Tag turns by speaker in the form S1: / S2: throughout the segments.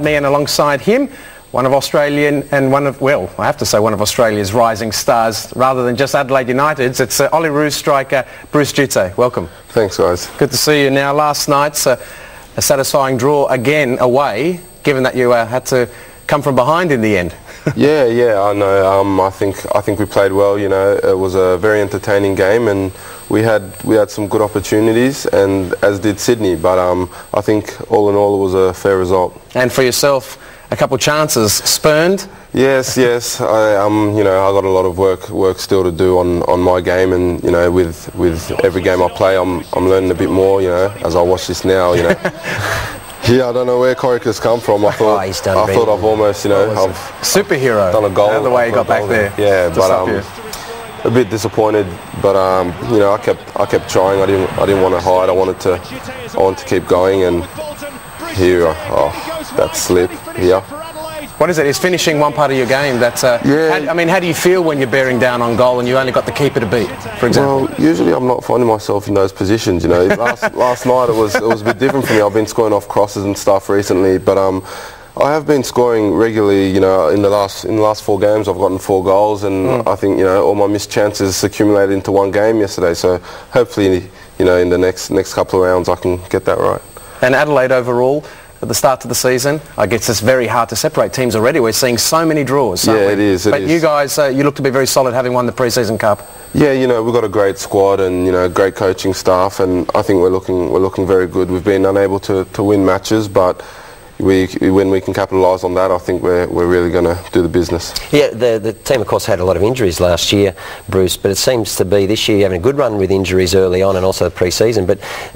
S1: Me and alongside him, one of Australian and one of, well, I have to say one of Australia's rising stars, rather than just Adelaide United's. It's Olyroos striker Bruce Djute. Welcome.
S2: Thanks, guys.
S1: Good to see you. Now, last night's a satisfying draw again away, given that you had to come from behind in the end.
S2: yeah, I know. I think we played well. You know, it was a very entertaining game, and we had some good opportunities, and as did Sydney. But I think all in all, it was a fair result.
S1: And for yourself, a couple of chances spurned.
S2: Yes. I got a lot of work still to do on my game, and you know, with every game I play, I'm learning a bit more. You know, as I watch this now, you know. Yeah, I don't know where Corica's come from. I thought I've almost, you know, I've
S1: superhero
S2: done a goal.
S1: The way he got back there.
S2: Yeah, but a bit disappointed. But you know, I kept trying. I didn't want to hide. I wanted to keep going. And here, that slip here.
S1: What is it? Is finishing one part of your game? That's
S2: yeah.
S1: How do you feel when you're bearing down on goal and you only got the keeper to beat, for example?
S2: Well, usually I'm not finding myself in those positions. You know, last night it was a bit different for me. I've been scoring off crosses and stuff recently, but I have been scoring regularly. You know, in the last 4 games I've gotten 4 goals, and I think, you know, all my missed chances accumulated into one game yesterday. So hopefully, you know, in the next couple of rounds I can get that right.
S1: And Adelaide overall, at the start of the season, I guess it's very hard to separate teams already. We're seeing so many draws.
S2: Yeah, it is.
S1: But you guys, you look to be very solid, having won the pre-season cup.
S2: Yeah, you know, we've got a great squad and, you know, great coaching staff, and I think we're looking very good. We've been unable to win matches, but when we can capitalise on that, I think we're really going to do the business.
S3: Yeah, the team of course had a lot of injuries last year, Bruce, but it seems to be this year you're having a good run with injuries early on and also the pre-season,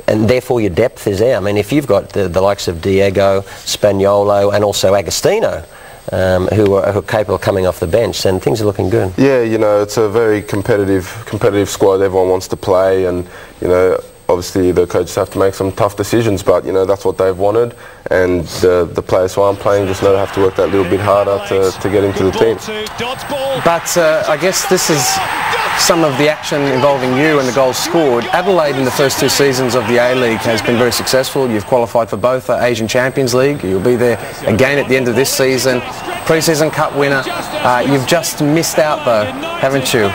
S3: and therefore your depth is there. I mean, if you've got the likes of Diego, Spaniolo and also Agostino, who are capable of coming off the bench, then things are looking good.
S2: Yeah, you know, it's a very competitive squad. Everyone wants to play, and, you know, obviously the coaches have to make some tough decisions, but, you know, that's what they've wanted, and the players who aren't playing just know they have to work that little bit harder to get into the team.
S1: But I guess this is some of the action involving you and the goals scored. Adelaide in the first 2 seasons of the A-League has been very successful. You've qualified for both Asian Champions League. You'll be there again at the end of this season. Pre-season cup winner. You've just missed out though, haven't you?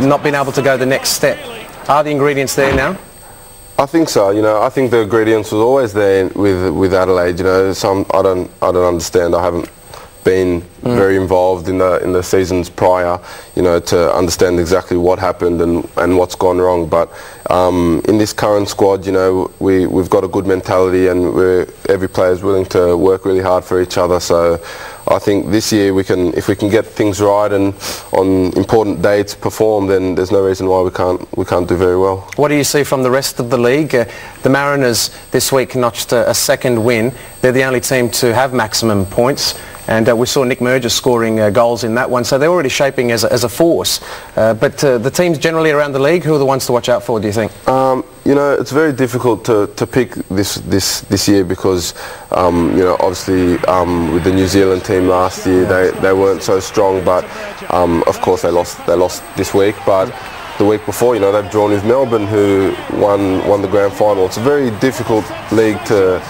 S1: Not been able to go the next step. Are the ingredients there now?
S2: I think so. You know, I think the ingredients was always there with Adelaide. You know, I don't understand. I haven't been very involved in the seasons prior, you know, to understand exactly what happened and what's gone wrong. But in this current squad, you know, we've got a good mentality, and every player is willing to work really hard for each other. So I think this year if we can get things right and on important dates perform, then there's no reason why we can't do very well.
S1: What do you see from the rest of the league? The Mariners this week notched a 2nd win. They're the only team to have maximum points, and we saw Nick Murger scoring goals in that one, so they're already shaping as a force. But the teams generally around the league, who are the ones to watch out for, do you think?
S2: You know, it's very difficult to pick this year because, you know, obviously with the New Zealand team last year, they weren't so strong, but of course they lost this week. But the week before, you know, they've drawn with Melbourne, who won the grand final. It's a very difficult league to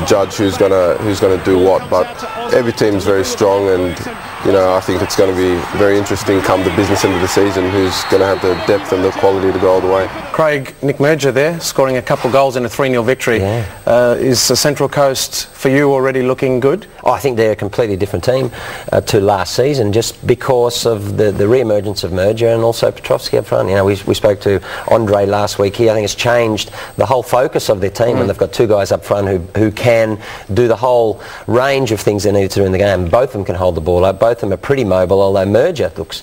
S2: judge who's gonna do what, but every team's very strong, and, you know, I think it's going to be very interesting come the business end of the season, who's going to have the depth and the quality to go all the way.
S1: Craig, Nick Murger there, scoring a couple of goals in a 3-0 victory. Yeah. Is the Central Coast for you already looking good?
S3: I think they're a completely different team to last season, just because of the re-emergence of Murger and also Petrovski up front. You know, we spoke to Andre last week here. I think it's changed the whole focus of their team, and they've got 2 guys up front who can do the whole range of things they need to do in the game. Both of them can hold the ball up. Both of them are pretty mobile, although Murger looks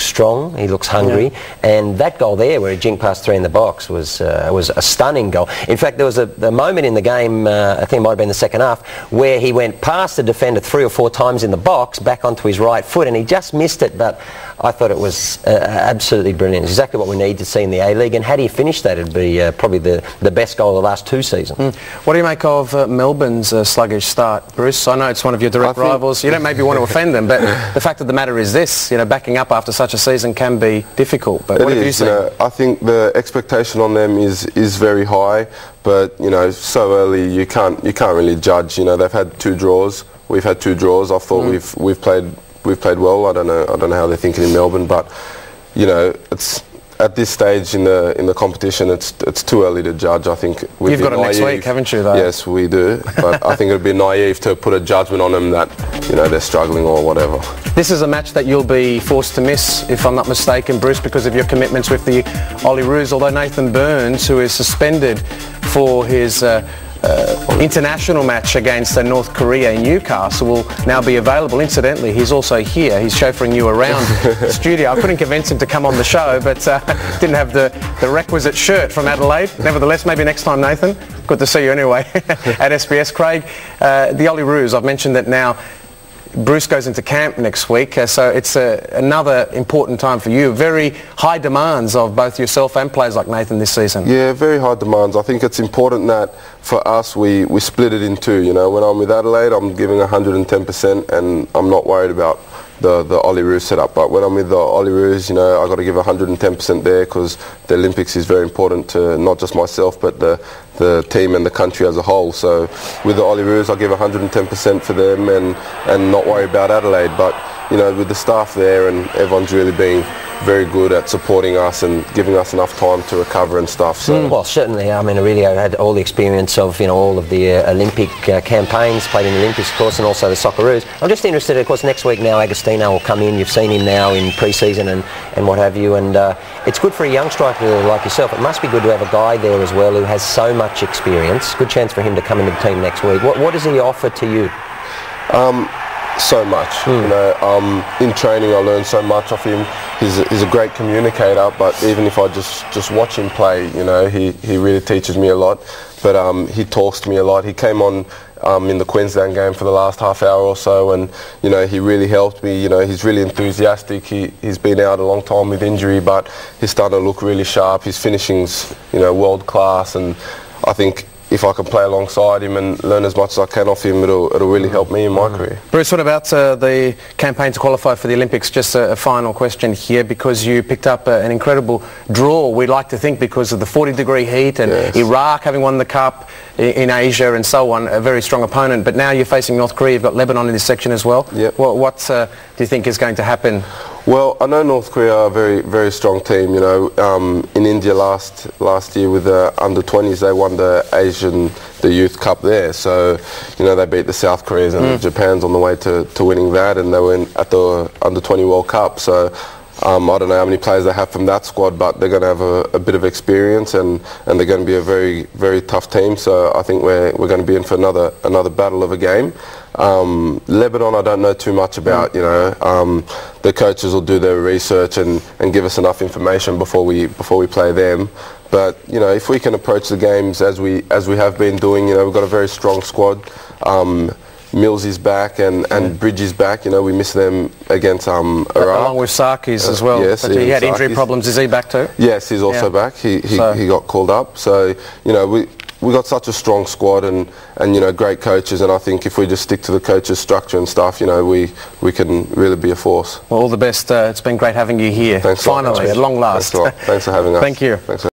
S3: strong, he looks hungry, and that goal there where he jinked past 3 in the box was a stunning goal. In fact, there was a moment in the game, I think it might have been the second half, where he went past the defender 3 or 4 times in the box, back onto his right foot, and he just missed it, but I thought it was absolutely brilliant. It's exactly what we need to see in the A-League, and had he finished that, it'd be probably the best goal of the last 2 seasons.
S1: What do you make of Melbourne's sluggish start, Bruce? I know it's one of your direct rivals. You don't maybe want to offend them, but the fact of the matter is this, you know, backing up after such a season can be difficult. But what have you seen?
S2: You know, I think the expectation on them is very high, but, you know, so early you can't really judge. You know, they've had 2 draws, We've had 2 draws. I thought we've played well. I don't know how they're thinking in Melbourne, but you know, it's at this stage in the competition, it's too early to judge. I think
S1: you've got it next week, haven't you? Though?
S2: Yes, we do. But I think it would be naive to put a judgment on them that, you know, they're struggling or whatever.
S1: This is a match that you'll be forced to miss, if I'm not mistaken, Bruce, because of your commitments with the Olyroos. Although Nathan Burns, who is suspended for his international match against North Korea in Newcastle, will now be available. Incidentally, he's also here. He's chauffeuring you around the studio. I couldn't convince him to come on the show, but didn't have the requisite shirt from Adelaide. Nevertheless, maybe next time, Nathan. Good to see you anyway at SBS. Craig, the Olyroos, I've mentioned that now Bruce goes into camp next week, so it's another important time for you. Very high demands of both yourself and players like Nathan this season.
S2: Yeah, very high demands. I think it's important that for us we split it in 2. You know, when I'm with Adelaide, I'm giving 110%, and I'm not worried about the Olyroos setup. But when I'm with the Olyroos, you know, I've got to give 110% there, because the Olympics is very important to not just myself, but the team and the country as a whole. So with the Olyroos, I give 110% for them and not worry about Adelaide. But you know, with the staff there, and everyone's really being very good at supporting us and giving us enough time to recover and stuff. So.
S3: Well, certainly. I mean, Aurelio had all the experience of, you know, all of the Olympic campaigns, played in the Olympics, of course, and also the Socceroos. I'm just interested, of course, next week now Agostino will come in. You've seen him now in pre-season and what have you, and it's good for a young striker like yourself. It must be good to have a guy there as well who has so much experience. Good chance for him to come into the team next week. What does he offer to you?
S2: So much. You know, in training I learned so much off him. He's a great communicator, but even if I just watch him play, you know, he really teaches me a lot. But he talks to me a lot. He came on in the Queensland game for the last half hour or so, and you know, he really helped me. You know, he's really enthusiastic. He's been out a long time with injury, but he's starting to look really sharp. His finishing's, you know, world class, and I think if I can play alongside him and learn as much as I can off him, it'll really help me in my career.
S1: Bruce, what about the campaign to qualify for the Olympics? Just a final question here, because you picked up an incredible draw, we'd like to think, because of the 40-degree heat and Iraq having won the Cup in Asia and so on, a very strong opponent. But now you're facing North Korea, you've got Lebanon in this section as well.
S2: Yep.
S1: What do you think is going to happen?
S2: Well, I know North Korea are a very, very strong team. You know, in India last year with the under-20s, they won the Youth Cup there. So, you know, they beat the South Koreans, and Japan's on the way to winning that, and they were at the under-20 World Cup. So, I don't know how many players they have from that squad, but they're going to have a bit of experience, and they're going to be a very, very tough team. So I think we're going to be in for another battle of a game. Lebanon, I don't know too much about. You know, the coaches will do their research and give us enough information before we play them. But you know, if we can approach the games as we have been doing, you know, we've got a very strong squad. Mills is back and Bridge is back. You know, we miss them against Iraq.
S1: Along with Sarkis as well.
S2: Yes,
S1: but he had injury problems. Is he back too?
S2: Yes, he's also back. He got called up. So, you know, we got such a strong squad and you know, great coaches, and I think if we just stick to the coaches' structure and stuff, you know, we can really be a force.
S1: Well, all the best. It's been great having you here.
S2: Thanks.
S1: Finally, at long last.
S2: Thanks for having us.
S1: Thank you.
S2: Thanks.